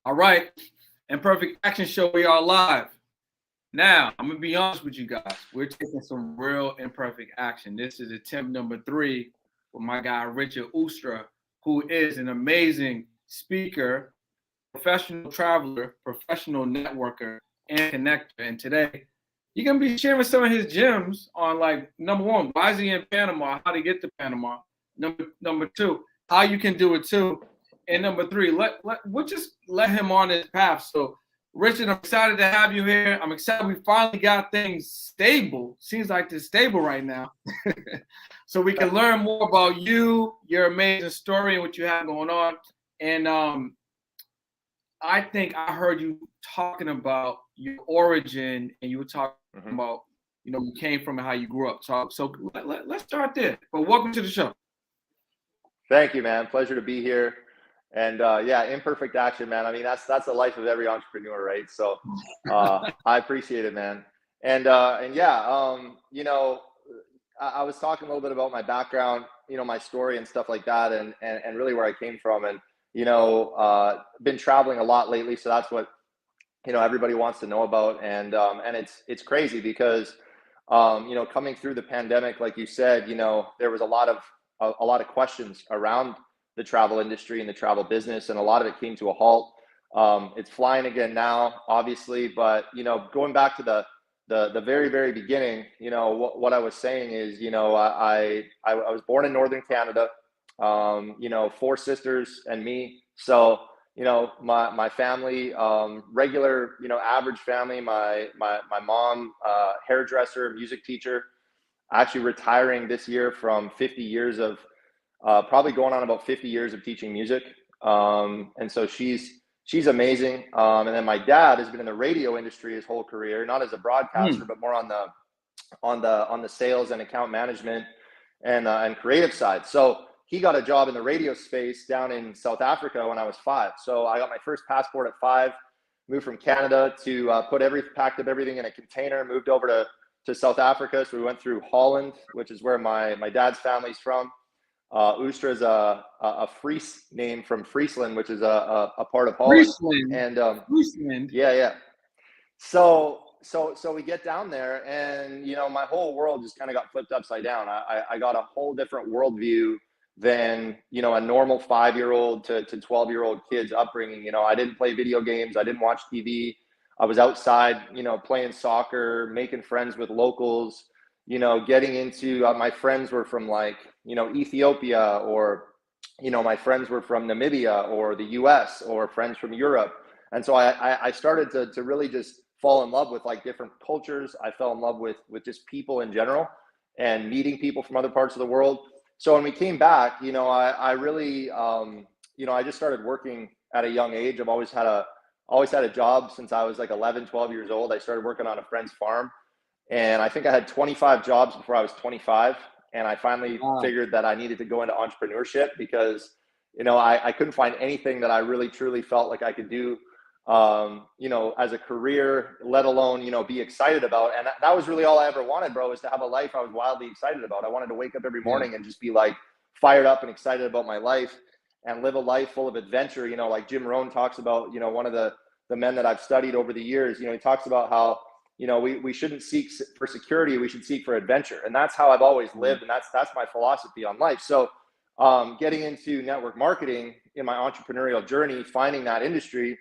All right, Imperfect Action Show, we are live. Now, I'm gonna be honest with you guys. We're taking some real imperfect action. This is attempt number 3 with my guy Richard Ustra, who is an amazing speaker, professional traveler, professional networker, and connector. And today, you're gonna be sharing some of his gems on like number one, why is he in Panama? How to get to Panama? Number two, how you can do it too. And number three, we'll just let him on his path. So, Richard, I'm excited to have you here. I'm excited we finally got things stable. Seems like they're stable right now. So we can learn more about you, your amazing story, and what you have going on. And I think I heard you talking about your origin, and you were talking about, you came from and how you grew up. So let's start there. But welcome to the show. Thank you, man. Pleasure to be here. And yeah, imperfect action, man. I mean, that's the life of every entrepreneur, right? So I appreciate it, man. And yeah, I was talking a little bit about my background, my story and stuff like that, and really where I came from. And been traveling a lot lately, so that's what everybody wants to know about. And it's crazy because coming through the pandemic, like you said, there was a lot of questions around the travel industry and the travel business, and a lot of it came to a halt. It's flying again now, obviously, but going back to the very, very beginning, what I was saying is, I was born in Northern Canada, 4 sisters and me. So, my family, regular, average family, my mom, hairdresser, music teacher, actually retiring this year from 50 years of, probably going on about 50 years of teaching music. And so she's amazing. And then my dad has been in the radio industry his whole career, not as a broadcaster, but more on the sales and account management and creative side. So he got a job in the radio space down in South Africa when I was 5. So I got my first passport at 5, moved from Canada to packed up everything in a container, moved over to South Africa. So we went through Holland, which is where my dad's family's from. Ustra is a Fries name from Friesland, which is a part of Holland. Friesland. And Friesland. yeah. So we get down there, and my whole world just kind of got flipped upside down. I got a whole different worldview than a normal 5-year-old to 12-year-old kid's upbringing. I didn't play video games, I didn't watch TV. I was outside, playing soccer, making friends with locals. Getting into my friends were from like Ethiopia, or my friends were from Namibia or the US, or friends from Europe. And so I started to really just fall in love with like different cultures. I fell in love with just people in general and meeting people from other parts of the world. So when we came back, I really I just started working at a young age. I've always had a job since I was like 11, 12 years old. I started working on a friend's farm. And I think I had 25 jobs before I was 25. And I finally figured that I needed to go into entrepreneurship because, I couldn't find anything that I really, truly felt like I could do, as a career, let alone, be excited about. And that was really all I ever wanted, bro, was to have a life I was wildly excited about. I wanted to wake up every morning and just be like fired up and excited about my life and live a life full of adventure. Like Jim Rohn talks about, one of the men that I've studied over the years, he talks about how, we shouldn't seek for security, we should seek for adventure. And that's how I've always lived. And that's my philosophy on life. So getting into network marketing in my entrepreneurial journey, finding that industry,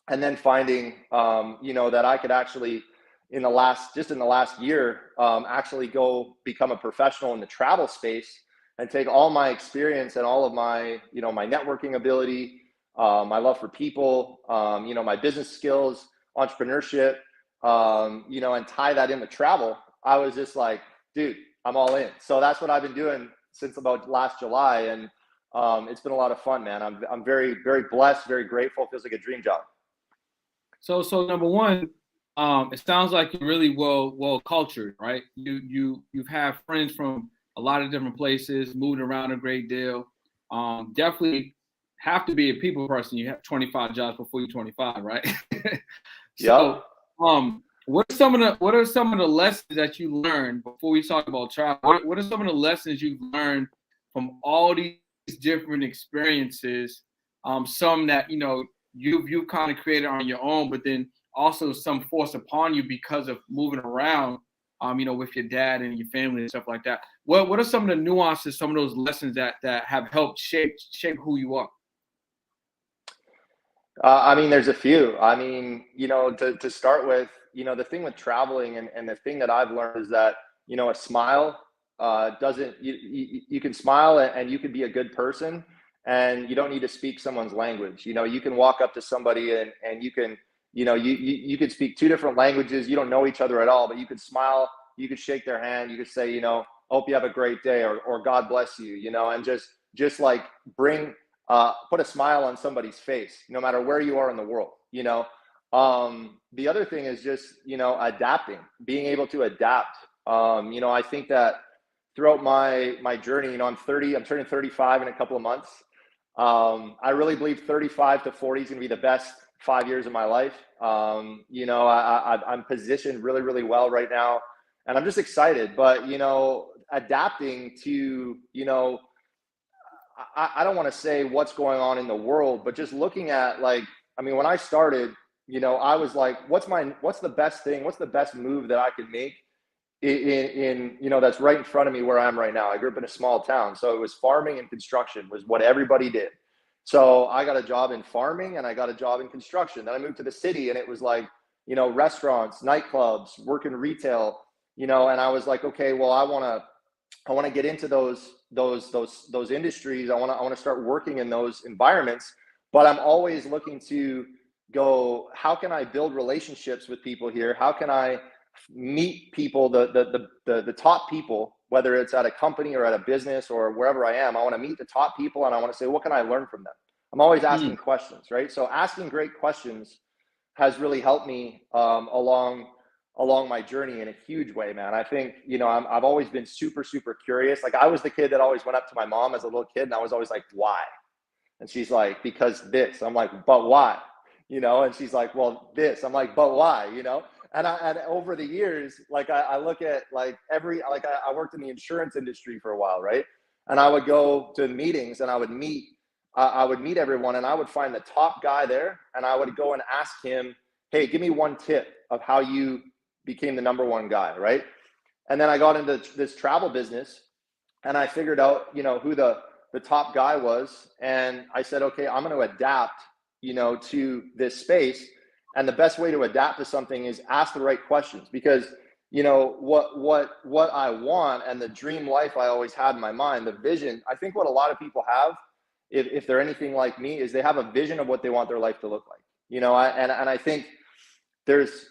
and then finding, that I could actually, in the last year, actually go become a professional in the travel space and take all my experience and all of my, my networking ability, my love for people, my business skills, entrepreneurship, and tie that into travel. I was just like, dude, I'm all in. So that's what I've been doing since about last July. And it's been a lot of fun, man. I'm very, very blessed, very grateful. It feels like a dream job. So number one, it sounds like you're really well cultured, right? You've had friends from a lot of different places, moved around a great deal. Definitely have to be a people person. You have 25 jobs before you're 25, right? So, what are some of the lessons that you learned before we talk about travel? What are some of the lessons you've learned from all these different experiences? Some that you've kind of created on your own, but then also some forced upon you because of moving around, with your dad and your family and stuff like that. What are some of the nuances, some of those lessons that have helped shape who you are? I mean, there's a few. I mean, to start with, the thing with traveling and the thing that I've learned is that, a smile doesn't, you can smile and you can be a good person and you don't need to speak someone's language. You can walk up to somebody and you can, you could speak two different languages. You don't know each other at all, but you could smile, you could shake their hand, you could say, hope you have a great day or God bless you, and just like bring, put a smile on somebody's face, no matter where you are in the world. The other thing is just, adapting, being able to adapt. I think that throughout my journey, I'm turning 35 in a couple of months. I really believe 35 to 40 is going to be the best 5 years of my life. I'm positioned really, really well right now, and I'm just excited. But adapting to, I don't want to say what's going on in the world, but just looking at when I started, I was like, what's the best thing? What's the best move that I could make in that's right in front of me where I am right now. I grew up in a small town, so it was farming and construction was what everybody did. So I got a job in farming and I got a job in construction. Then I moved to the city and it was like, restaurants, nightclubs, working retail, and I was like, okay, well, I want to get into those industries. I want to start working in those environments, but I'm always looking to go, how can I build relationships with people here? How can I meet people, the top people, whether it's at a company or at a business or wherever I am? I want to meet the top people and I want to say, what can I learn from them? I'm always asking questions, right? So asking great questions has really helped me along my journey in a huge way, man. I think, I've always been super, super curious. Like I was the kid that always went up to my mom as a little kid and I was always like, why? And she's like, because this. I'm like, but why? And she's like, well, this. I'm like, but why? And over the years, like I look at I worked in the insurance industry for a while, right? And I would go to meetings and I would meet everyone and I would find the top guy there and I would go and ask him, hey, give me one tip of how you became the number one guy, right? And then I got into this travel business and I figured out, who the top guy was. And I said, okay, I'm going to adapt, to this space. And the best way to adapt to something is ask the right questions, because what I want and the dream life I always had in my mind, the vision, I think what a lot of people have, if they're anything like me, is they have a vision of what they want their life to look like. I think there's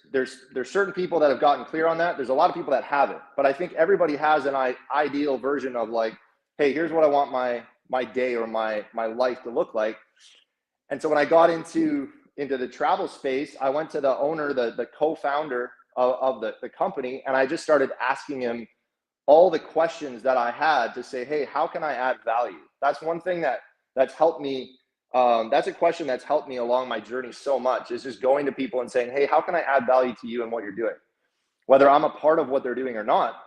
certain people that have gotten clear on that. There's a lot of people that haven't, but I think everybody has an ideal version of like, hey, here's what I want my day or my life to look like. And so when I got into the travel space, I went to the owner, the co-founder of the company, and I just started asking him all the questions that I had to say, hey, how can I add value? That's one thing that's helped me. That's a question that's helped me along my journey so much, is just going to people and saying, hey, how can I add value to you and what you're doing, whether I'm a part of what they're doing or not.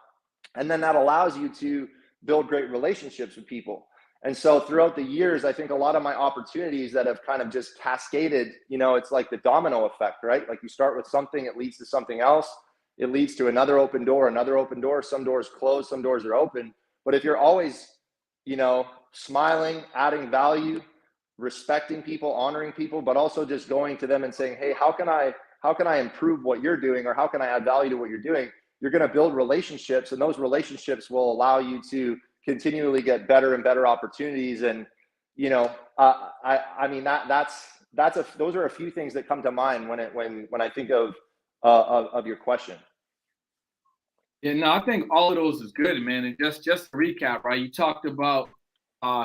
And then that allows you to build great relationships with people. And so throughout the years, I think a lot of my opportunities that have kind of just cascaded, it's like the domino effect, right? Like you start with something, it leads to something else. It leads to another open door. Some doors close, some doors are open. But if you're always, smiling, adding value, respecting people, honoring people, but also just going to them and saying, hey, how can I improve what you're doing? Or how can I add value to what you're doing? You're going to build relationships, and those relationships will allow you to continually get better and better opportunities. And, I mean, those are a few things that come to mind when I think of your question. Yeah, no, I think all of those is good, man. And just to recap, right? You talked about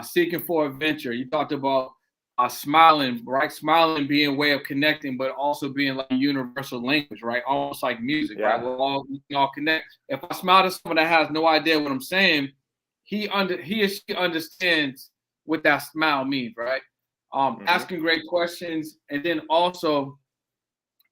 seeking for adventure. You talked about smiling, right? Smiling being a way of connecting, but also being like a universal language, right? Almost like music, Yeah. right? We can all connect. If I smile to someone that has no idea what I'm saying, he or she understands what that smile means, right? Asking great questions, and then also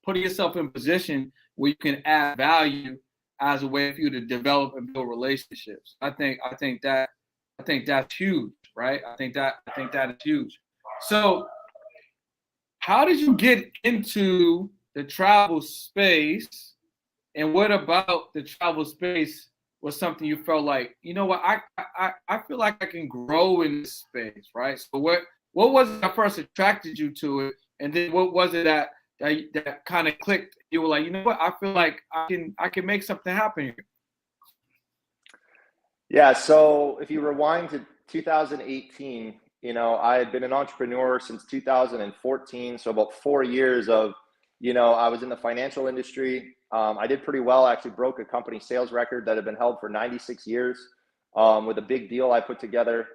putting yourself in a position where you can add value as a way for you to develop and build relationships. I think that's huge, right? I think that is huge. So how did you get into the travel space, and what about the travel space was something you felt like, you know what, I feel like I can grow in this space, right? So what was it that first attracted you to it, and then what was it that kind of clicked? You were like, you know what, I feel like I can make something happen here. Yeah, so if you rewind to 2018, I had been an entrepreneur since 2014, so about 4 years of, I was in the financial industry. I did pretty well, actually broke a company sales record that had been held for 96 years with a big deal I put together.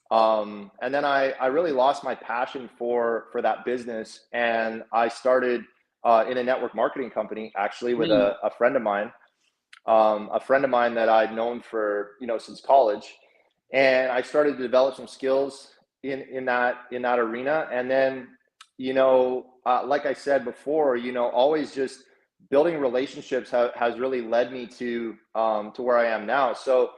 And then I really lost my passion for that business, and I started in a network marketing company, actually, with Mm. a friend of mine, that I'd known for, since college. And I started to develop some skills in that arena. And then, like I said before, always just building relationships has really led me to where I am now. So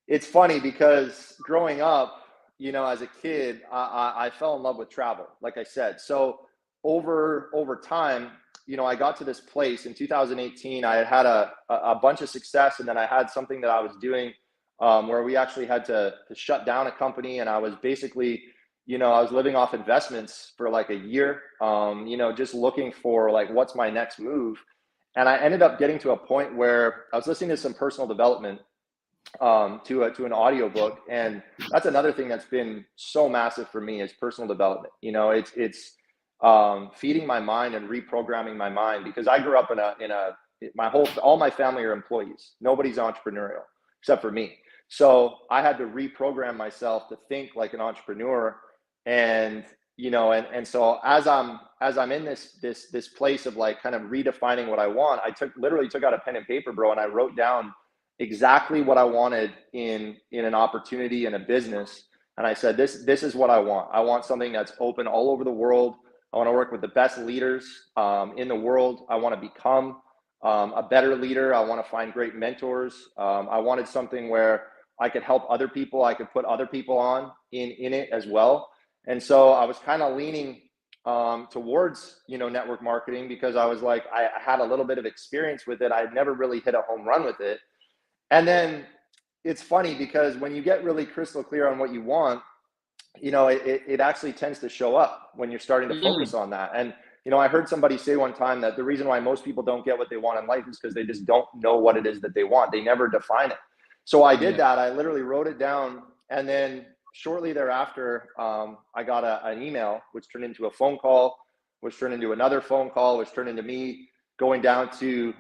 it's funny because growing up, as a kid, I fell in love with travel, like I said. So over time, I got to this place in 2018. I had a bunch of success, and then I had something that I was doing where we actually had to shut down a company, and I was basically, I was living off investments for like a year, just looking for like what's my next move. And I ended up getting to a point where I was listening to some personal development to an audiobook. And that's another thing that's been so massive for me is personal development. It's feeding my mind and reprogramming my mind, because I grew up all my family are employees. Nobody's entrepreneurial except for me. So I had to reprogram myself to think like an entrepreneur. And so as I'm in this place of like kind of redefining what I want, I literally took out a pen and paper, bro, and I wrote down exactly what I wanted in an opportunity in a business. And I said, this is what I want. I want something that's open all over the world. I want to work with the best leaders in the world. I want to become a better leader. I want to find great mentors. I wanted something where I could help other people. I could put other people on in it as well. And so I was kind of leaning towards, network marketing, because I was like, I had a little bit of experience with it. I had never really hit a home run with it. And then it's funny because when you get really crystal clear on what you want, it actually tends to show up when you're starting to focus Mm. on that. And, I heard somebody say one time that the reason why most people don't get what they want in life is because they just don't know what it is that they want. They never define it. So I did Yeah. that. I literally wrote it down. And then shortly thereafter, I got an email, which turned into a phone call, which turned into another phone call, which turned into me going down to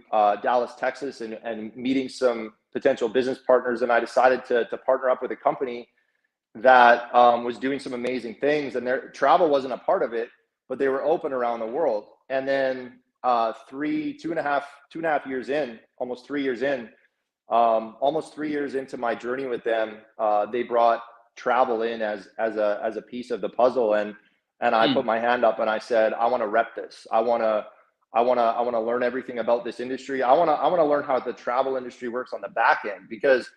Dallas, Texas, and meeting some potential business partners. And I decided to partner up with a company that was doing some amazing things. And their travel wasn't a part of it, but they were open around the world. And then two and a half years in, almost 3 years in, almost 3 years into my journey with them, they brought travel in as a piece of the puzzle. And I put Mm. my hand up and I said, I want to rep this. I want to learn everything about this industry. I want to learn how the travel industry works on the back end, because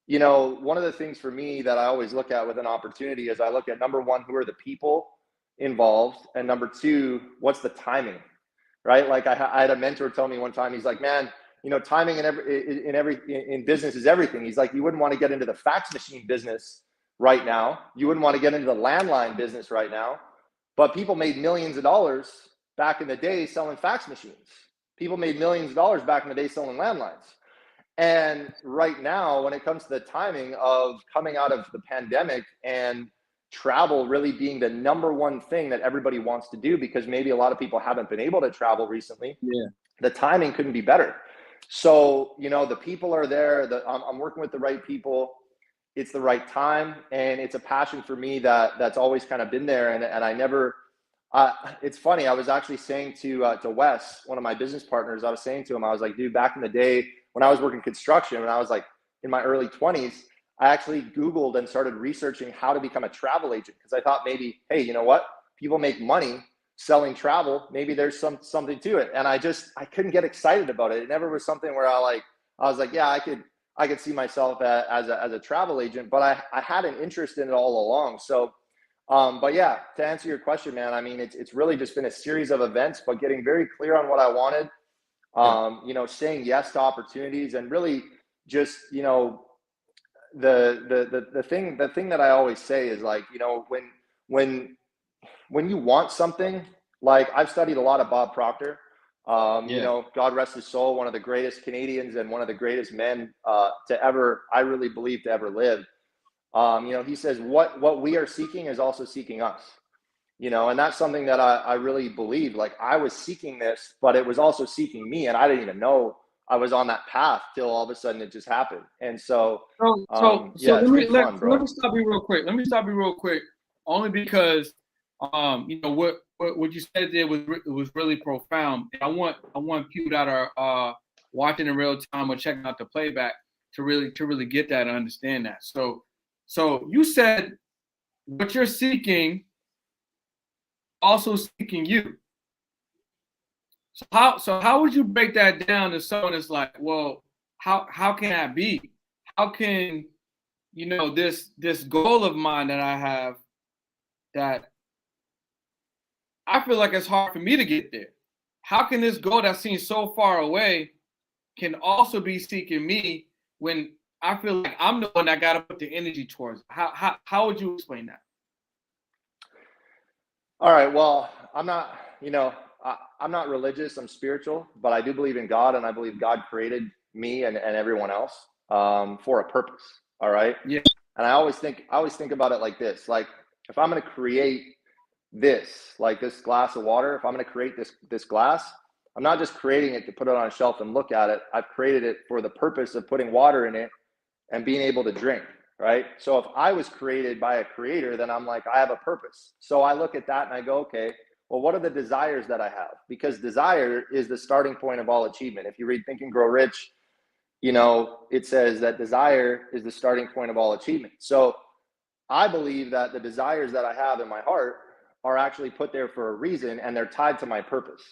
one of the things for me that I always look at with an opportunity is I look at, number one, who are the people involved, and number two, what's the timing, right? Like I had a mentor tell me one time, he's like, man, timing in business is everything. He's like, you wouldn't want to get into the fax machine business right now. You wouldn't want to get into the landline business right now, but people made millions of dollars back in the day selling fax machines. People made millions of dollars back in the day selling landlines. And right now, when it comes to the timing of coming out of the pandemic and travel really being the number one thing that everybody wants to do, because maybe a lot of people haven't been able to travel recently, Yeah. the timing couldn't be better. So, the people are there, I'm working with the right people. It's the right time. And it's a passion for me that's always kind of been there. And I never, it's funny. I was actually saying to Wes, one of my business partners, I was saying to him, I was like, dude, back in the day when I was working construction, when I was like in my early 20s, I actually Googled and started researching how to become a travel agent, because I thought maybe, hey, you know what? People make money selling travel. Maybe there's something to it. And I couldn't get excited about it. It never was something where I was like, yeah, I could see myself as a travel agent, but I had an interest in it all along. So But yeah, to answer your question, man, I mean, it's really just been a series of events, but getting very clear on what I wanted, Yeah. saying yes to opportunities, and really just, the thing that I always say is like, when when you want something, like I've studied a lot of Bob Proctor. Yeah. God rest his soul, one of the greatest Canadians and one of the greatest men to ever, I really believe, to ever live. He says what we are seeking is also seeking us. And that's something that I really believe. Like I was seeking this, but it was also seeking me, and I didn't even know I was on that path till all of a sudden it just happened. And so, So yeah, it's been fun, let bro. me stop you real quick. Let me stop you real quick, only because what you said there was really profound. I want people that are watching in real time or checking out the playback to really get that and understand that. So you said what you're seeking also seeking you. So how would you break that down to someone that's like, well, how can that be? How can this goal of mine that I have, that I feel like it's hard for me to get there? How can this goal that seems so far away can also be seeking me when I feel like I'm the one that got to put the energy towards it? How would you explain that? All right. Well, I'm not religious. I'm spiritual, but I do believe in God, and I believe God created me and everyone else for a purpose. All right. Yeah, And I always think about it like this: like if I'm going to create this, like this glass of water, if I'm going to create this glass, I'm not just creating it to put it on a shelf and look at it. I've created it for the purpose of putting water in it and being able to drink, right? So if I was created by a creator, then I'm like, I have a purpose. So I look at that and I go, okay, well, what are the desires that I have? Because desire is the starting point of all achievement. If you read Think and Grow Rich, it says that desire is the starting point of all achievement. So I believe that the desires that I have in my heart are actually put there for a reason, and they're tied to my purpose.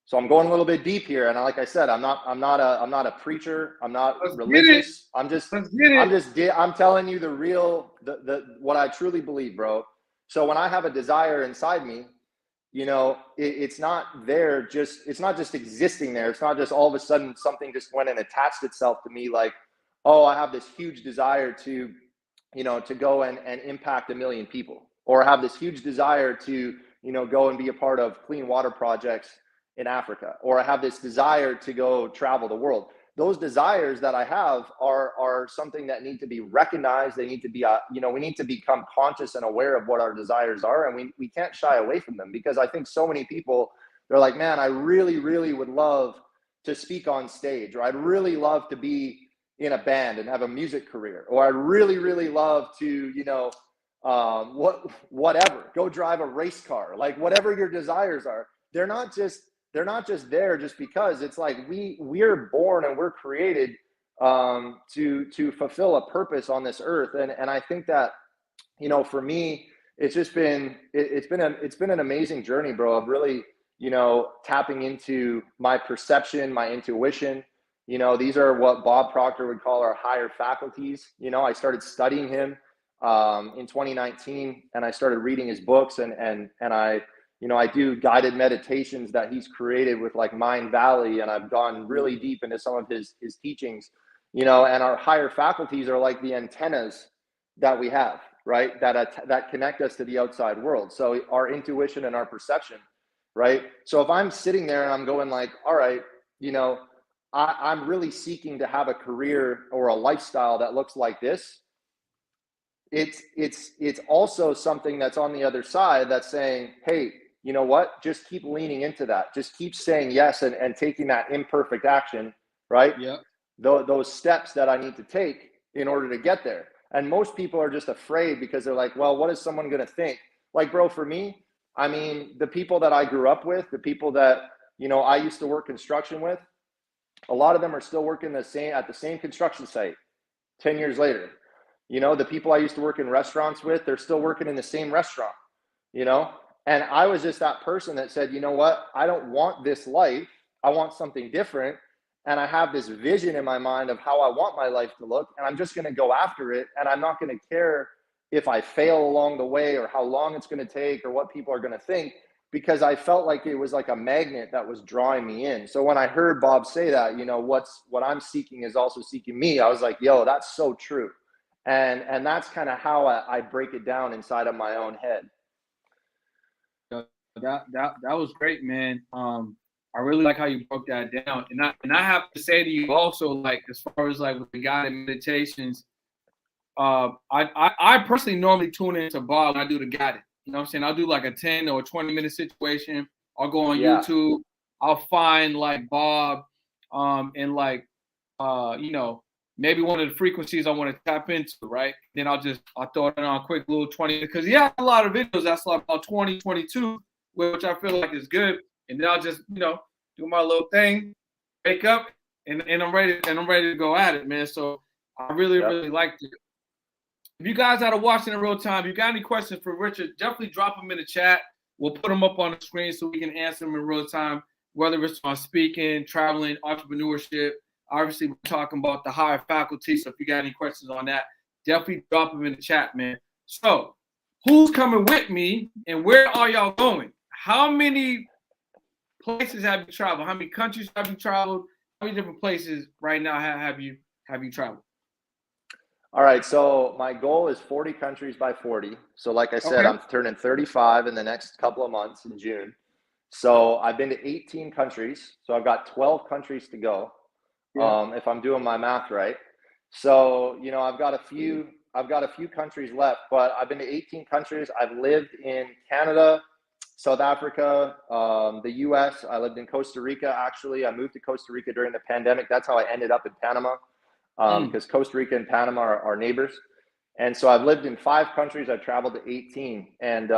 So I'm going a little bit deep here, and like I said, I'm not a preacher. I'm not let's get it. religious. I'm just Let's get I'm it. just I'm telling you the real the what I truly believe, bro. So when I have a desire inside me, it's not there just it's not just existing there. It's not just all of a sudden something just went and attached itself to me like, oh, I have this huge desire to to go and impact 1 million people, or have this huge desire to, go and be a part of clean water projects in Africa, or I have this desire to go travel the world. Those desires that I have are something that need to be recognized. They need to be, we need to become conscious and aware of what our desires are, and we can't shy away from them, because I think so many people, they're like, man, I really, really would love to speak on stage, or I'd really love to be in a band and have a music career, or I'd really, really love to, whatever, go drive a race car, like whatever your desires are. They're not just there just because. It's like we're born and we're created to fulfill a purpose on this earth, and I think that, for me, it's just been it's been an amazing journey, bro, of really, tapping into my perception, my intuition. These are what Bob Proctor would call our higher faculties. I started studying him in 2019, and I started reading his books, and I do guided meditations that he's created with like Mind Valley, and I've gone really deep into some of his teachings. And our higher faculties are like the antennas that we have, right? That connect us to the outside world. So our intuition and our perception, right? So if I'm sitting there and I'm going like, all right, I'm really seeking to have a career or a lifestyle that looks like this. It's also something that's on the other side that's saying, hey, you know what? Just keep leaning into that. Just keep saying yes, and taking that imperfect action, right? Yeah. Those steps that I need to take in order to get there. And most people are just afraid because they're like, well, what is someone going to think? Like, bro, for me, I mean, the people that I grew up with, the people that, I used to work construction with, a lot of them are still working at the same construction site 10 years later. The people I used to work in restaurants with, they're still working in the same restaurant, you know? And I was just that person that said, you know what? I don't want this life. I want something different. And I have this vision in my mind of how I want my life to look. And I'm just going to go after it. And I'm not going to care if I fail along the way or how long it's going to take or what people are going to think, because I felt like it was like a magnet that was drawing me in. So when I heard Bob say that, you know, what I'm seeking is also seeking me, I was like, yo, that's so true. And that's kind of how I break it down inside of my own head. That was great, man. I really like how you broke that down, and I have to say to you also, like as far as like with the guided meditations, I personally normally tune into Bob when I do the guided. You know what I'm saying? I'll do like a 10 or 20-minute situation. I'll go on Yeah. YouTube. I'll find like Bob, and like you know, maybe one of the frequencies I want to tap into, right? Then I'll throw it on a quick little 20 because he has a lot of videos that's like about 20, 22, which I feel like is good. And then I'll just, you know, do my little thing, wake up, and I'm ready to go at it, man. So I really, really liked it. If you guys that are watching in real time, if you got any questions for Richard, definitely drop them in the chat. We'll put them up on the screen so we can answer them in real time, whether it's on speaking, traveling, entrepreneurship. Obviously, we're talking about the higher faculty. So if you got any questions on that, definitely drop them in the chat, man. So who's coming with me and where are y'all going? How many places have you traveled? How many countries have you traveled? How many different places right now have you traveled? All right, so my goal is 40 countries by 40. So like I said, I'm turning 35 in the next couple of months in June. So I've been to 18 countries. So I've got 12 countries to go, if I'm doing my math right. So, you know, I've got a few countries left, but I've been to 18 countries. I've lived in Canada, South Africa, the US. I lived in Costa Rica, actually. I moved to Costa Rica during the pandemic. That's how I ended up in Panama. Because Costa Rica and Panama are neighbors. And so I've lived in 5 countries. I've traveled to 18. And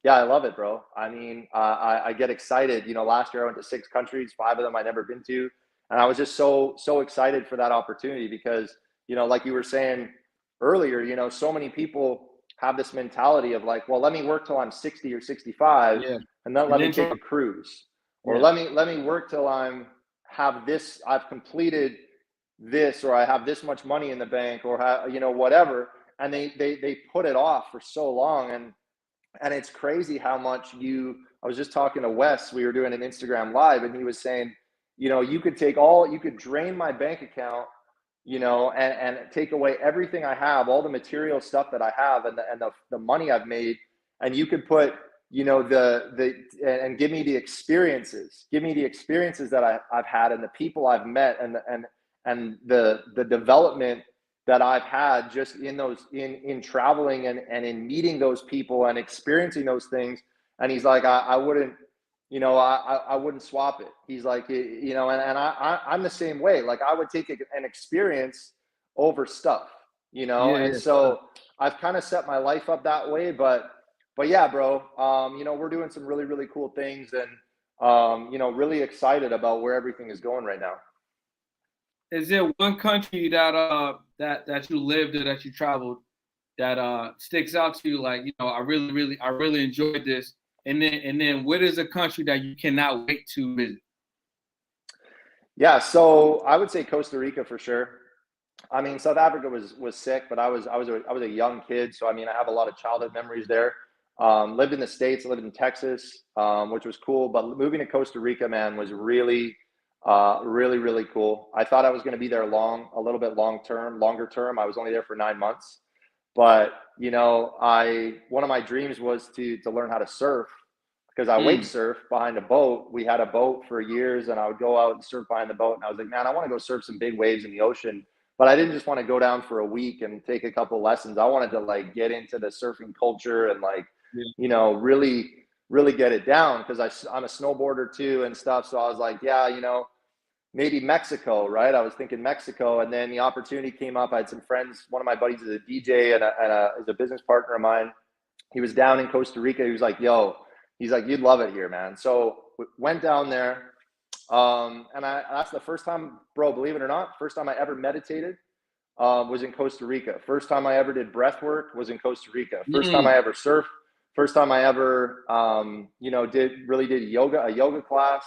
yeah, I love it, bro. I mean, I get excited. You know, last year I went to 6 countries, 5 of them I'd never been to. And I was just so excited for that opportunity because, you know, like you were saying earlier, you know, so many people have this mentality of like, well, let me work till I'm 60 or 65 and then let me take a cruise. Or let me work till I've completed this, or I have this much money in the bank, or you know, whatever. And they put it off for so long. And it's crazy how much I was just talking to Wes, we were doing an Instagram live, and he was saying, you know, you could drain my bank account, you know, and take away everything I have, all the material stuff that I have, and the money I've made, and you could put, you know, and give me the experiences that I've had, and the people I've met, and the development that I've had just in traveling and in meeting those people and experiencing those things. And he's like, I wouldn't, you know, I wouldn't swap it. He's like, you know, and I'm the same way. Like I would take an experience over stuff, you know? And so I've kind of set my life up that way, but yeah, bro, you know, we're doing some really, really cool things, and, you know, really excited about where everything is going right now. Is there one country that you lived or that you traveled that sticks out to you? Like, you know, I really enjoyed this. And then what is a country that you cannot wait to visit? Yeah, so I would say Costa Rica for sure. I mean, South Africa was sick, but I was a young kid, so I mean, I have a lot of childhood memories there. Lived in the States, lived in Texas, which was cool. But moving to Costa Rica, man, was really, really cool. I thought I was going to be there a little bit longer term. I was only there for 9 months, but you know, one of my dreams was to learn how to surf, because I wake surf behind a boat. We had a boat for years, and I would go out and surf behind the boat. And I was like, man, I want to go surf some big waves in the ocean. But I didn't just want to go down for a week and take a couple lessons. I wanted to like get into the surfing culture and like, you know, really get it down, because I'm a snowboarder too and stuff. So I was like, yeah, you know, maybe Mexico, right? I was thinking Mexico, and then the opportunity came up. I had some friends. One of my buddies is a DJ and is a business partner of mine. He was down in Costa Rica. He was like, yo, he's like, you'd love it here, man. So went down there. And that's the first time, bro, believe it or not, first time I ever meditated was in Costa Rica. First time I ever did breath work was in Costa Rica. First time I ever surfed. First time I ever, you know, did a yoga class.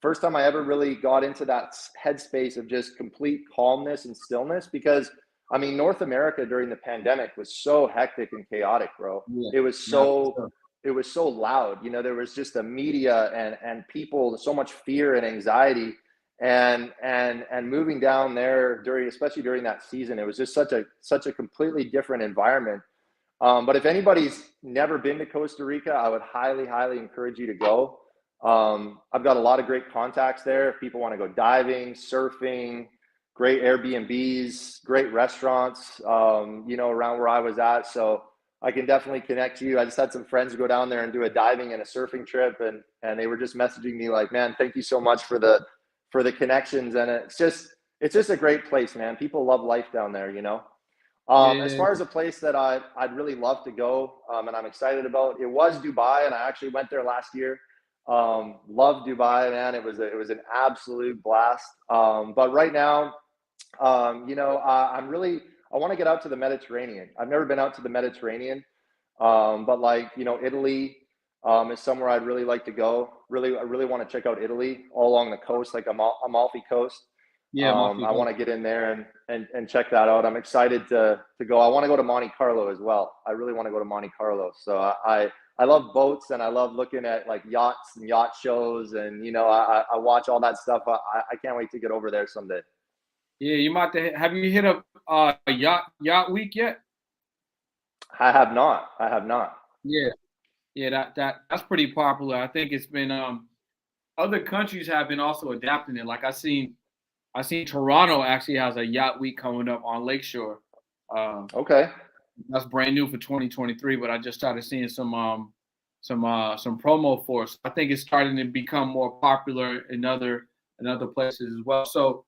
First time I ever really got into that headspace of just complete calmness and stillness, because I mean, North America during the pandemic was so hectic and chaotic, bro. Yeah. It was No, so it was so loud. You know, there was just the media and people, so much fear and anxiety. And moving down there during, especially during that season, it was just such a completely different environment. But if anybody's never been to Costa Rica, I would highly encourage you to go. I've got a lot of great contacts there. If people want to go diving, surfing, great Airbnbs, great restaurants, you know, around where I was at. So I can definitely connect you. I just had some friends go down there and do a diving and a surfing trip, and they were just messaging me like, man, thank you so much for the connections. And it's just a great place, man. People love life down there, you know. As yeah, far as a place that I'd really love to go, and I'm excited about, it was Dubai, and I actually went there last year. Love Dubai, man. It was an absolute blast. But right now, you know, I want to get out to the Mediterranean. I've never been out to the Mediterranean, but like, you know, Italy is somewhere I'd really like to go. I really want to check out Italy all along the coast, like Amalfi Coast. yeah, Muffy. I want to get in there and check that out. I'm excited to go. I want to go to Monte Carlo as well. I really want to go to Monte Carlo. So I love boats, and I love looking at like yachts and yacht shows, and you know, I watch all that stuff. I can't wait to get over there someday. Yeah, you might have you hit up yacht week yet? I have not. I have not. Yeah, yeah, that's pretty popular. I think it's been other countries have been also adapting it. Like I seen Toronto actually has a yacht week coming up on Lakeshore. Uh, Okay. that's brand new for 2023, but I just started seeing some promo for it. So I think it's starting to become more popular in other places as well. So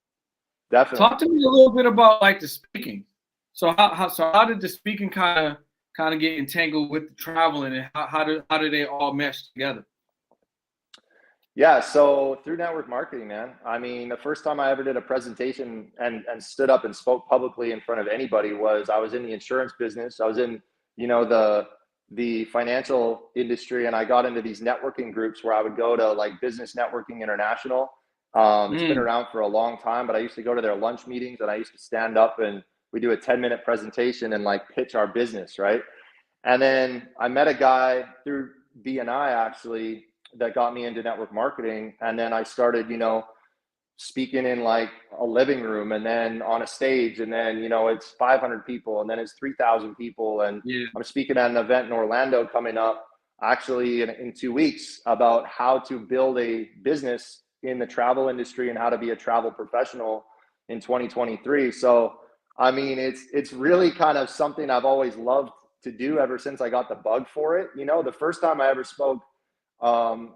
Definitely. talk to me a little bit about like the speaking. So how did the speaking kind of get entangled with the traveling, and how do they all mesh together? Yeah, so through network marketing, man. I mean, the first time I ever did a presentation and stood up and spoke publicly in front of anybody was I was in the insurance business. I was in, you know, the financial industry, and I got into these networking groups where I would go to like Business Networking International. It's been Mm, around for a long time, but I used to go to their lunch meetings, and I used to stand up and we do a 10-minute presentation and like pitch our business, right? And then I met a guy through BNI actually that got me into network marketing. And then I started, you know, speaking in like a living room and then on a stage. And then, you know, it's 500 people and then it's 3,000 people. And yeah, I'm speaking at an event in Orlando coming up actually in 2 weeks about how to build a business in the travel industry and how to be a travel professional in 2023. So, I mean, it's really kind of something I've always loved to do ever since I got the bug for it. You know, the first time I ever spoke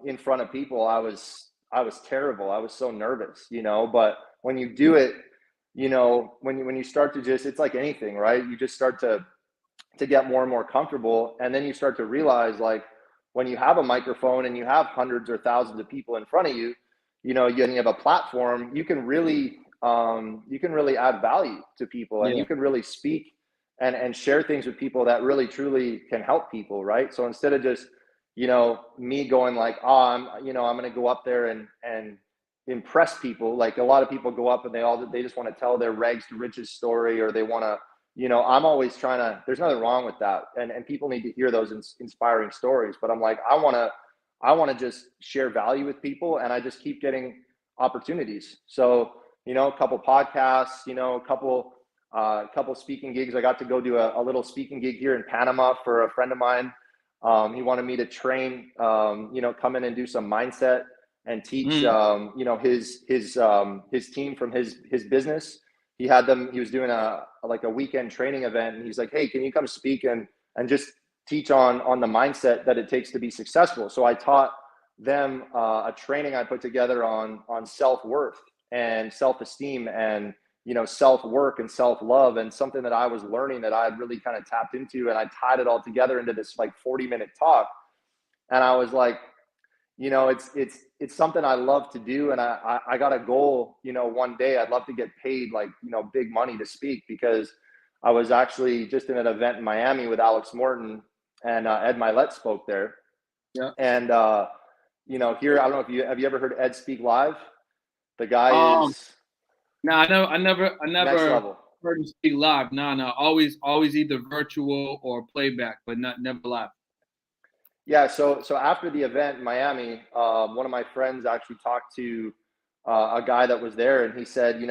in front of people, I was terrible. I was so nervous, you know. But when you do it, you know, when you start to just, it's like anything, right? You just start to get more and more comfortable, and then you start to realize like when you have a microphone and you have hundreds or thousands of people in front of you, you know, and you have a platform, you can really add value to people, and yeah, you can really speak and share things with people that really truly can help people, right? So instead of just, you know, me going like, oh, I'm going to go up there and impress people. Like a lot of people go up and they just want to tell their rags to riches story, or they want to, you know, I'm always trying to, there's nothing wrong with that. And people need to hear those inspiring stories. But I'm like, I want to just share value with people, and I just keep getting opportunities. So, you know, a couple podcasts, you know, a couple speaking gigs. I got to go do a little speaking gig here in Panama for a friend of mine. He wanted me to train, you know, come in and do some mindset and teach, mm, you know, his team from his business. He had them. He was doing like a weekend training event, and he's like, "Hey, can you come speak and just teach on the mindset that it takes to be successful?" So I taught them a training I put together on self-worth and self-esteem and, you know, self-work and self-love, and something that I was learning that I had really kind of tapped into, and I tied it all together into this like 40-minute talk. And I was like, you know, it's something I love to do, and I got a goal, you know, one day I'd love to get paid like, you know, big money to speak, because I was actually just in an event in Miami with Alex Morton, and Ed Milet spoke there. yeah. And you know, here, I don't know if you ever heard Ed speak live. The guy Um, is no, I know, I never, I next never, level. prefer to speak live. No, always either virtual or playback, but never live. Yeah, so after the event in Miami, one of my friends actually talked to a guy that was there, and he said,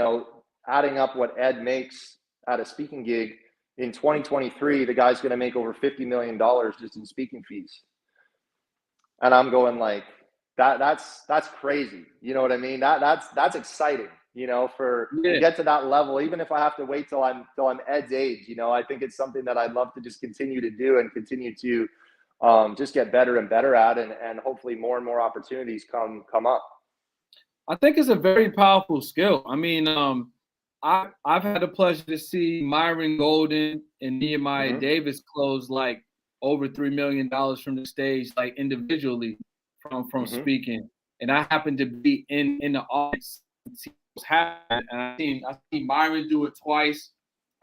adding up what Ed makes at a speaking gig in 2023, the guy's going to make over $50 million just in speaking fees. And I'm going like, that's crazy. You know what I mean? That's exciting. To get to that level, even if I have to wait till I'm Ed's age. I think it's something that I'd love to just continue to do and continue to just get better and better at, and hopefully more and more opportunities come up. I think it's a very powerful skill. I mean, I've had the pleasure to see Myron Golden and Nehemiah Davis close like over $3 million from the stage, like individually from speaking. And I happened to be in the audience and see what's happening. And I seen Myron do it twice.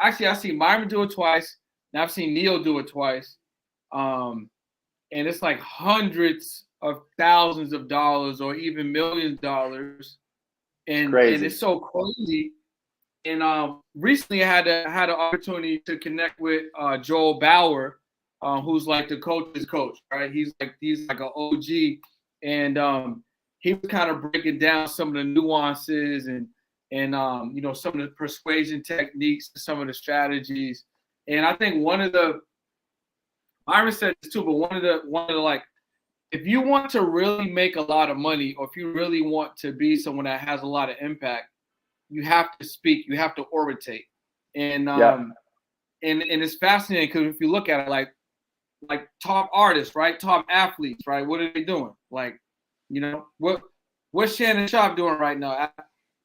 Actually, I've seen Myron do it twice, and I've seen Neil do it twice. And it's like hundreds of thousands of dollars or even millions of dollars. And it's so crazy. And recently I had an opportunity to connect with Joel Bauer, who's like the coach's coach, right? He's like an OG. And he was kind of breaking down some of the nuances and some of the persuasion techniques, some of the strategies. And I think Myron said this too, but one of the like, if you want to really make a lot of money, or if you really want to be someone that has a lot of impact, you have to speak, you have to orate. And and it's fascinating because if you look at it, like top artists, right? Top athletes, right? What are they doing? Like, what's Shannon Sharp doing right now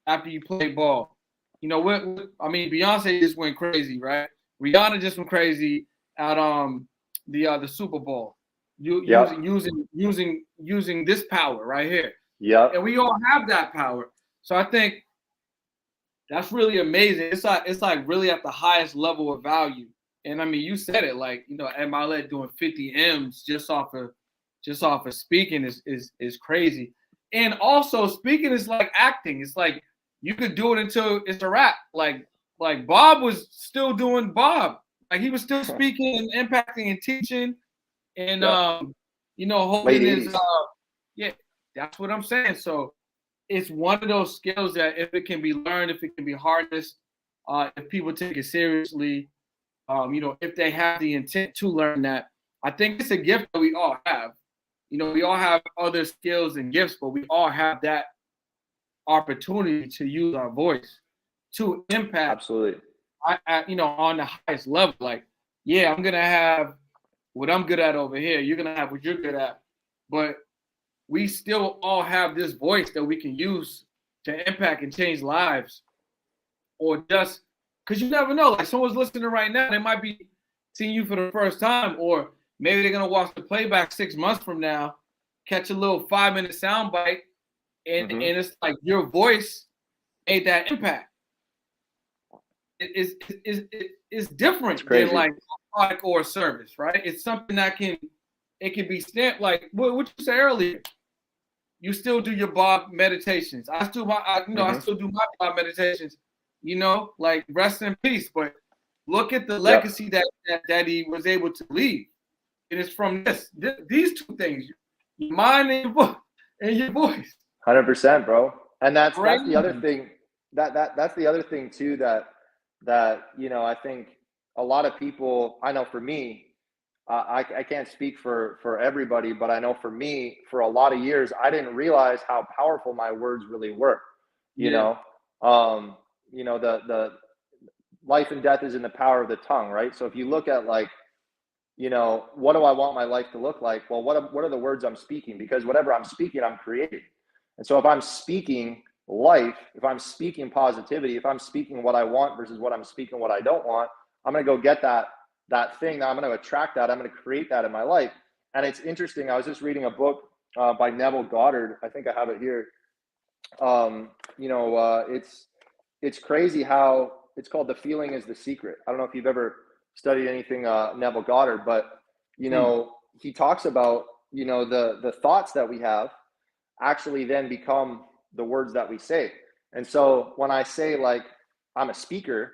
after you play ball? Beyonce just went crazy, right? Rihanna just went crazy at the Super Bowl. Using this power right here. Yeah. And we all have that power. So I think that's really amazing. It's like really at the highest level of value. And I mean, you said it, like, Ed Milet doing 50 M's just off of speaking is crazy. And also speaking is like acting. It's like you could do it until it's a wrap. Like Bob was still doing Bob. Like he was still speaking and impacting and teaching. And holding his that's what I'm saying. So it's one of those skills that if it can be learned, if it can be harnessed, if people take it seriously, if they have the intent to learn that, I think it's a gift that we all have. We all have other skills and gifts, but we all have that opportunity to use our voice to impact. Absolutely. On the highest level. Like, yeah, I'm gonna have what I'm good at over here. You're gonna have what you're good at, but we still all have this voice that we can use to impact and change lives, or just because you never know. Like someone's listening right now, they might be seeing you for the first time, or maybe they're gonna watch the playback 6 months from now, catch a little 5-minute soundbite, and it's like your voice made that impact. It's different than like a product or a service, right? It's something that can be stamped. Like what you said earlier, you still do your Bob meditations. I still do my Bob meditations. Like rest in peace. But look at the legacy that he was able to leave. It is from these two things: your mind and your voice. 100%, bro. And that's the other thing. That's the other thing too that I think a lot of people, I know for me, I can't speak for everybody, but I know for me, for a lot of years, I didn't realize how powerful my words really were. The life and death is in the power of the tongue, right? So if you look at what do I want my life to look like? Well, what are the words I'm speaking? Because whatever I'm speaking, I'm creating. And so if I'm speaking life, if I'm speaking positivity, if I'm speaking what I want versus what I'm speaking what I don't want, I'm going to go get that thing. I'm going to attract that. I'm going to create that in my life. And it's interesting. I was just reading a book by Neville Goddard. I think I have it here. It's crazy how it's called The Feeling is the Secret. I don't know if you've ever studied anything Neville Goddard, but he talks about the thoughts that we have actually then become the words that we say. And so when I say like I'm a speaker,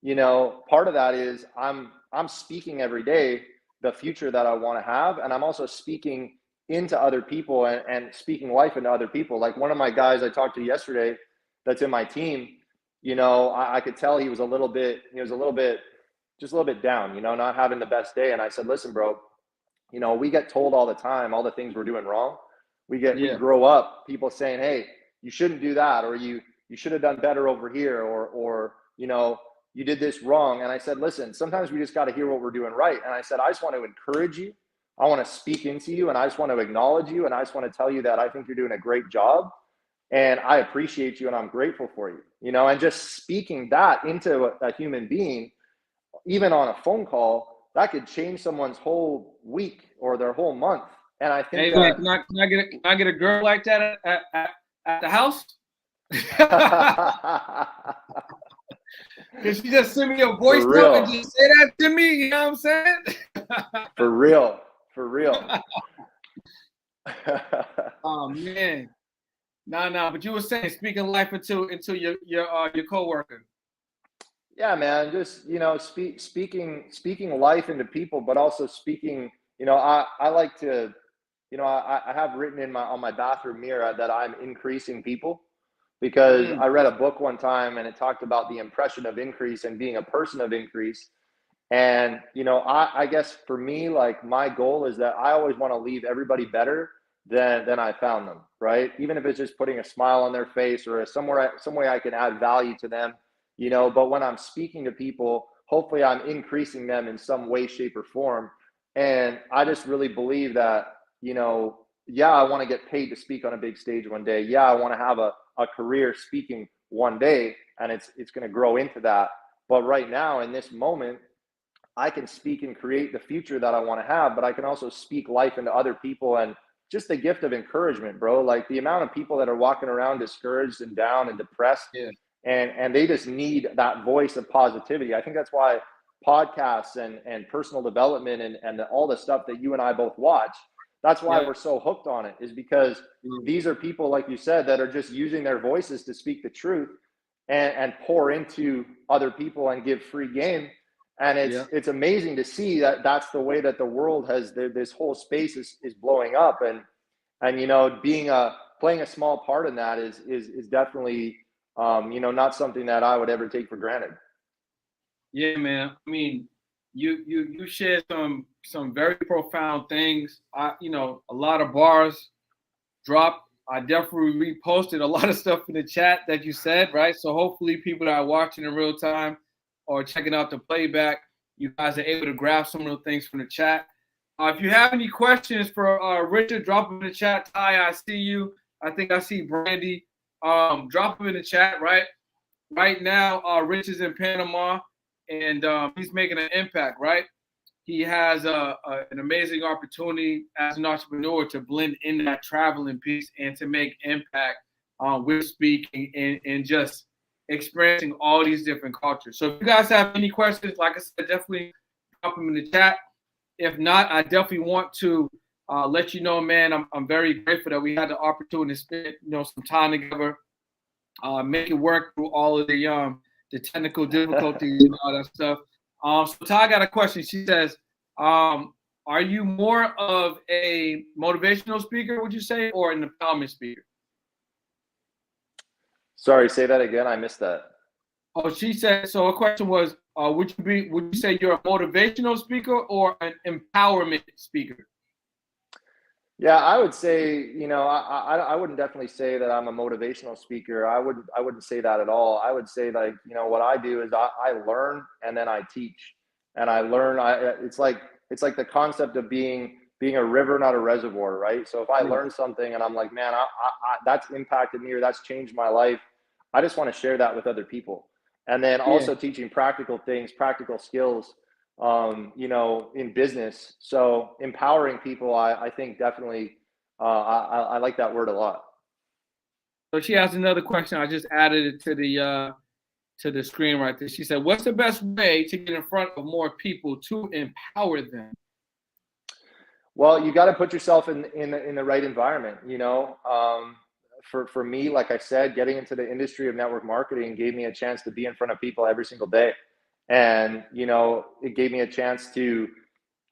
you know, part of that is I'm speaking every day the future that I want to have, and I'm also speaking into other people and speaking life into other people. Like one of my guys I talked to yesterday that's in my team, you know, I could tell he was a little bit, just a little bit down, you know, not having the best day. And I said, listen, bro, you know, we get told all the time all the things we're doing wrong. We Yeah. grow up people saying, hey, you shouldn't do that, or you should have done better over here, or you know, you did this wrong. And I said, listen, sometimes we just got to hear what we're doing right. And I said, I just want to encourage you. I want to speak into you, and I just want to acknowledge you, and I just want to tell you that I think you're doing a great job, and I appreciate you, and I'm grateful for you. You know, and just speaking that into a human being, even on a phone call, that could change someone's whole week or their whole month. And I think Hey man, that can I get a girl like that at the house? Can she just send me a voice for note and real, just say that to me? You know what I'm saying? for real, for real. Oh man, no. But you were saying speaking life into your coworker. Yeah, man, just, you know, speaking life into people, but also speaking, you know, I like to, you know, I have written in my on my bathroom mirror that I'm increasing people, because Mm, I read a book one time and it talked about the impression of increase and being a person of increase. And, you know, I guess for me, like my goal is that I always want to leave everybody better than I found them, right? Even if it's just putting a smile on their face, or some way I can add value to them, you know. But when I'm speaking to people, hopefully I'm increasing them in some way, shape, or form. And I just really believe that, you know, yeah, I want to get paid to speak on a big stage one day. Yeah, I want to have a career speaking one day, and it's going to grow into that. But right now, in this moment, I can speak and create the future that I want to have, but I can also speak life into other people, and just the gift of encouragement, bro. Like the amount of people that are walking around discouraged and down and depressed, yeah, and they just need that voice of positivity. I think that's why podcasts and personal development and all the stuff that you and I both watch, that's why yeah. we're so hooked on it, is because Mm, these are people, like you said, that are just using their voices to speak the truth and pour into other people and give free game. And yeah. it's amazing to see that that's the way that the world has, this whole space is blowing up. And you know, being a playing a small part in that is definitely, you know, not something that I would ever take for granted. Yeah, man. I mean, you shared some very profound things. A lot of bars dropped. I definitely reposted a lot of stuff in the chat that you said, right? So hopefully people that are watching in real time or checking out the playback, you guys are able to grab some of the things from the chat. If you have any questions for Richard, drop them in the chat. Ty, I see you. I think I see Brandy. Drop them in the chat, right? Right now, Rich is in Panama, and he's making an impact, right? He has an amazing opportunity as an entrepreneur to blend in that traveling piece and to make impact with speaking and just experiencing all these different cultures. So if you guys have any questions, like I said, definitely drop them in the chat. If not, I definitely want to let you know, man, I'm very grateful that we had the opportunity to spend some time together, make it work through all of the technical difficulties and all that stuff. So Ty got a question. She says, "Are you more of a motivational speaker, would you say, or an empowerment speaker?" Sorry, say that again. I missed that. Oh, she said. So her question was, would you say you're a motivational speaker or an empowerment speaker? Yeah, I would say, you know, I wouldn't definitely say that I'm a motivational speaker. I wouldn't say that at all. I would say, like, you know, what I do is I learn and then I teach, and I learn. It's like the concept of being a river, not a reservoir, right? So if I Yeah, learn something and I'm like, man, that's impacted me or that's changed my life, I just want to share that with other people. And then yeah. also teaching practical things, practical skills, you know, in business. So empowering people, I think definitely, I like that word a lot. So she has another question. I just added it to the screen right there. She said, "What's the best way to get in front of more people to empower them?" Well, you got to put yourself in the right environment. You know, for me, like I said, getting into the industry of network marketing gave me a chance to be in front of people every single day. And, you know, it gave me a chance to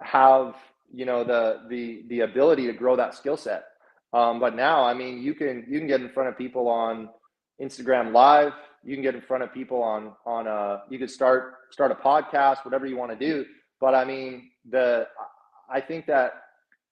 have, you know, the ability to grow that skill set. But now, I mean, you can get in front of people on Instagram Live. You can get in front of people on you could start a podcast, whatever you want to do. But I mean, I think that,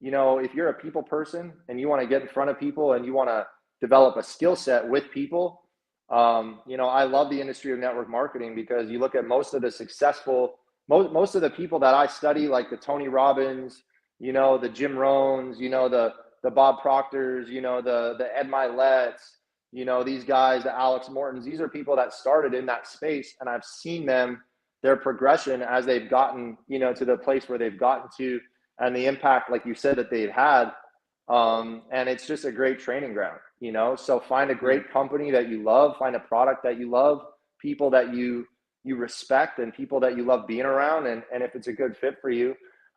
you know, if you're a people person and you want to get in front of people and you want to develop a skill set with people, you know, I love the industry of network marketing, because you look at most of the successful, most of the people that I study, like the Tony Robbins, you know, the Jim Rohns, you know, the Bob Proctors, you know, the Ed Milet's, you know, these guys, the Alex Mortons, these are people that started in that space, and I've seen them, their progression as they've gotten, you know, to the place where they've gotten to, and the impact, like you said, that they've had. And it's just a great training ground, you know. So find a great company that you love, find a product that you love, people that you respect, and people that you love being around. And if it's a good fit for you,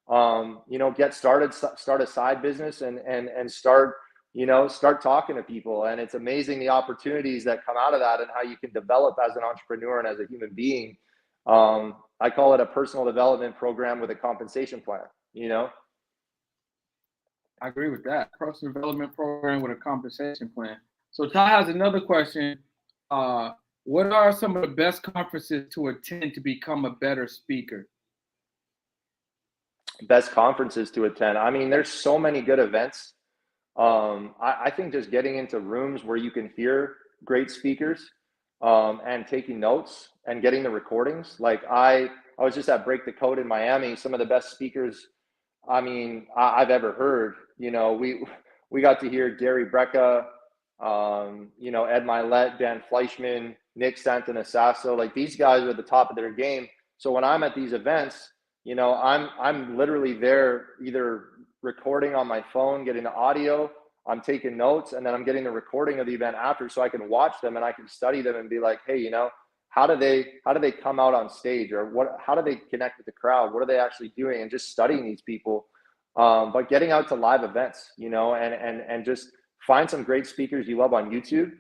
you know, get started, start a side business, and start, you know, start talking to people. And it's amazing the opportunities that come out of that, and how you can develop as an entrepreneur and as a human being. I call it a personal development program with a compensation plan, you know. I agree with that. Personal development program with a compensation plan. So Ty has another question. What are some of the best conferences to attend to become a better speaker? Best conferences to attend. I mean, there's so many good events. I think just getting into rooms where you can hear great speakers, and taking notes and getting the recordings. Like I was just at Break the Code in Miami. Some of the best speakers, I mean, I've ever heard. You know, we got to hear Gary Brecka, you know, Ed Milet, Dan Fleischman, Nick Santanasasso. Like, these guys are at the top of their game. So when I'm at these events, you know, I'm literally there, either recording on my phone, getting the audio, I'm taking notes, and then I'm getting the recording of the event after, so I can watch them and I can study them and be like, hey, you know, how do they come out on stage, or how do they connect with the crowd? What are they actually doing? And just studying these people. But getting out to live events, you know, and just find some great speakers you love on YouTube,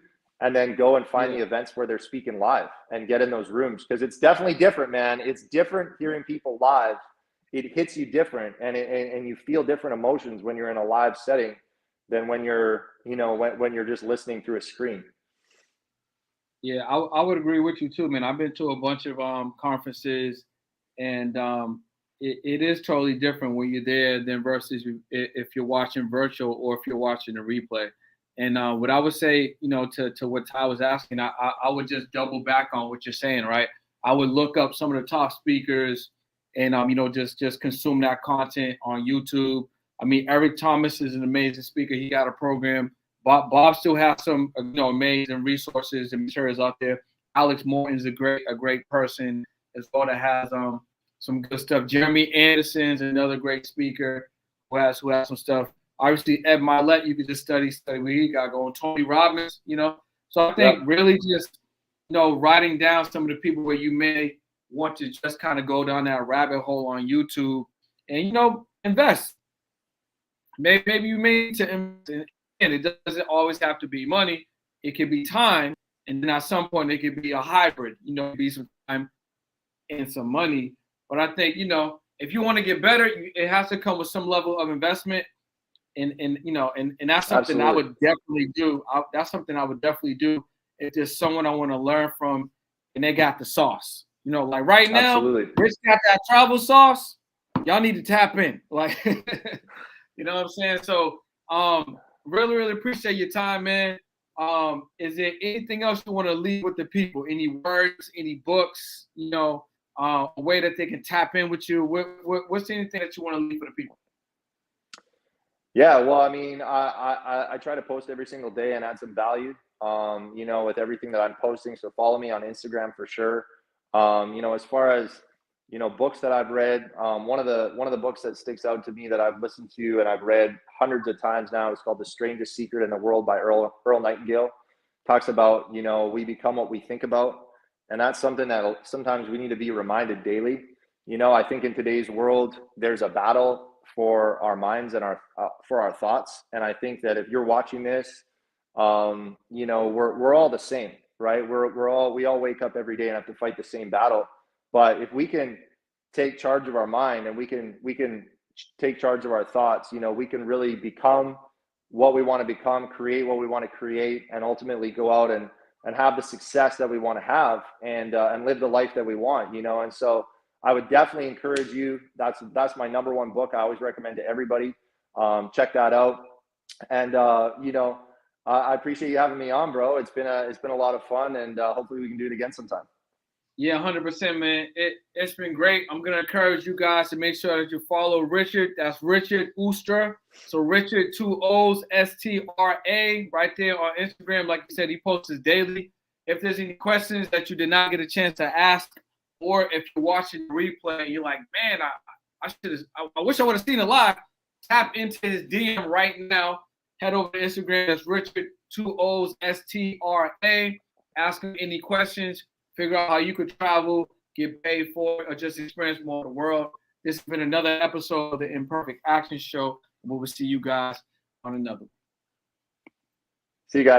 and then go and find the events where they're speaking live and get in those rooms. Because it's definitely different, man. It's different hearing people live. It hits you different, and you feel different emotions when you're in a live setting than when you're, you know, when you're just listening through a screen. Yeah, I would agree with you too, man. I've been to a bunch of conferences, and it is totally different when you're there than versus if you're watching virtual or if you're watching the replay. And what I would say, you know, to what Ty was asking, I would just double back on what you're saying, right? I would look up some of the top speakers, and you know, just consume that content on YouTube. I mean, Eric Thomas is an amazing speaker. He got a program. Bob still has some, you know, amazing resources and materials out there. Alex Morton is a great person as well that has some good stuff. Jeremy Anderson's another great speaker who has some stuff. Obviously, Ed Milet, you can just study what he got going. Tony Robbins, you know. So I think really just, you know, writing down some of the people where you may want to just kind of go down that rabbit hole on YouTube, and, you know, invest. Maybe you may need to invest in, and it doesn't always have to be money. It could be time, and then at some point it could be a hybrid. You know, be some time and some money. But I think, you know, if you want to get better, it has to come with some level of investment, and you know, and that's something I would definitely do. That's something I would definitely do if there's someone I want to learn from, and they got the sauce. You know, like right now, Rich got that travel sauce. Y'all need to tap in, like, you know what I'm saying? So, really appreciate your time, man. Is there anything else you want to leave with the people? Any words, any books, you know, a way that they can tap in with you? What's anything that you want to leave for the people? Yeah, well, I mean, I try to post every single day and add some value, you know, with everything that I'm posting. So follow me on Instagram for sure. You know, as far as, you know, books that I've read, one of the books that sticks out to me that I've listened to and I've read hundreds of times now is called The Strangest Secret in the World by Earl Nightingale. Talks about, you know, we become what we think about. And that's something that sometimes we need to be reminded daily. You know, I think in today's world, there's a battle for our minds and for our thoughts. And I think that if you're watching this, you know, we're all the same, right? We all wake up every day and have to fight the same battle. But if we can take charge of our mind and we can take charge of our thoughts, you know, we can really become what we want to become, create what we want to create, and ultimately go out and have the success that we want to have, and live the life that we want, you know. And so I would definitely encourage you. That's my number one book. I always recommend to everybody. Check that out. And you know, I appreciate you having me on, bro. It's been a lot of fun, and hopefully we can do it again sometime. Yeah, 100%, man. It's been great. I'm gonna encourage you guys to make sure that you follow Richard. That's Richard Ustra. So Richard, 2 O's, STRA, right there on Instagram. Like you said, he posts daily. If there's any questions that you did not get a chance to ask, or if you're watching the replay and you're like, man, I wish I would have seen it live, tap into his DM right now. Head over to Instagram. That's Richard, 2 O's, STRA. Ask him any questions. Figure out how you could travel, get paid for it, or just experience more of the world. This has been another episode of the Imperfect Action Show. We will see you guys on another one. See you guys.